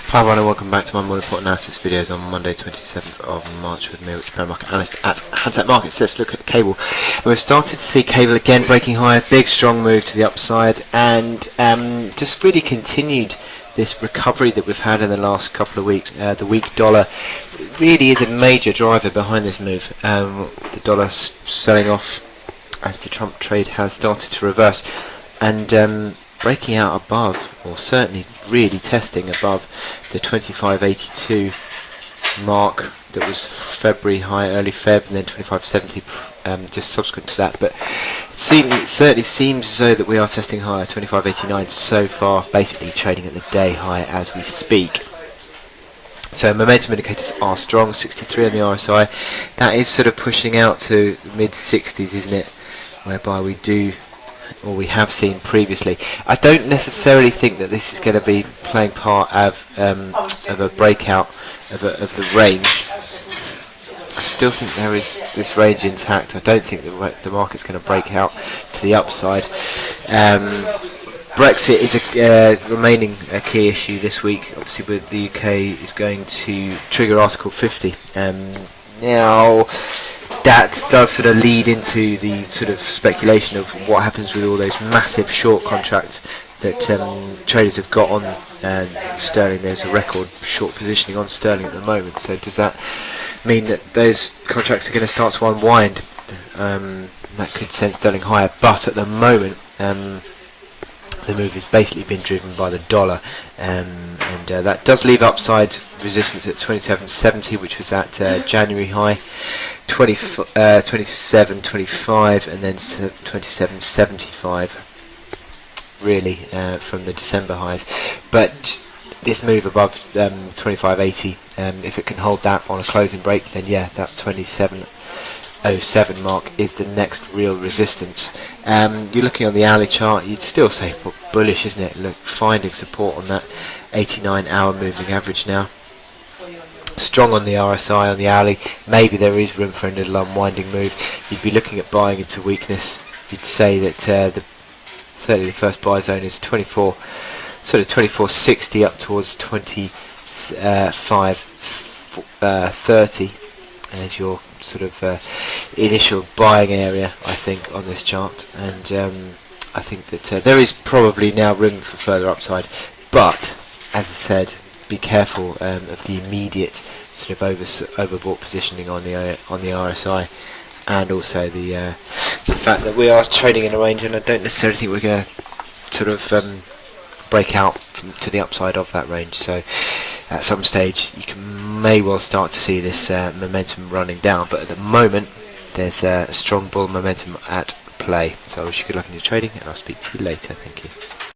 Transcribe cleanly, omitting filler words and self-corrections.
Hi everyone and welcome back to my morning report analysis videos on Monday 27th of March with me, Rich Brown, market analyst at Hantec Markets. Let's look at cable. We've started to see cable again breaking higher, big strong move to the upside, and just really continued this recovery that we've had in the last couple of weeks. The weak dollar really is a major driver behind this move. The dollar selling off as the Trump trade has started to reverse, and breaking out above, or certainly really testing above, the 25.82 mark that was February high, early Feb, and then 25.70 just subsequent to that. But it certainly seems as though that we are testing higher, 25.89 so far, basically trading at the day high as we speak. So momentum indicators are strong, 63 on the RSI. That is sort of pushing out to mid 60s, isn't it? Whereby we have seen previously. I don't necessarily think that this is going to be playing part of a breakout of the range. I still think there is this range intact. I don't think that the market's going to break out to the upside. Brexit is remaining a key issue this week. Obviously, with the UK is going to trigger Article 50. Now, that does sort of lead into the sort of speculation of what happens with all those massive short contracts that traders have got on sterling. There's a record short positioning on sterling at the moment. So does that mean that those contracts are going to start to unwind? That could send sterling higher. But at the moment, the move has basically been driven by the dollar, and that does leave upside resistance at 27.70, which was that January high, 27.25, and then 27.75 really from the December highs. But this move above 25.80, if it can hold that on a closing break, then yeah, that 27.07 mark is the next real resistance. You're looking on the hourly chart, you'd still say bullish, isn't it? Look, finding support on that 89-hour moving average now. Strong on the RSI, on the hourly. Maybe there is room for a little unwinding move. You'd be looking at buying into weakness. You'd say that certainly the first buy zone is 24.60 up towards 25.30 as your sort of initial buying area, I think, on this chart. And I think that there is probably now room for further upside, but as I said, be careful of the immediate sort of overbought positioning on the RSI, and also the fact that we are trading in a range, and I don't necessarily think we're going to sort of break out to the upside of that range. So at some stage you may well start to see this momentum running down, but at the moment there's a strong bull momentum at play. So I wish you good luck in your trading, and I'll speak to you later. Thank you.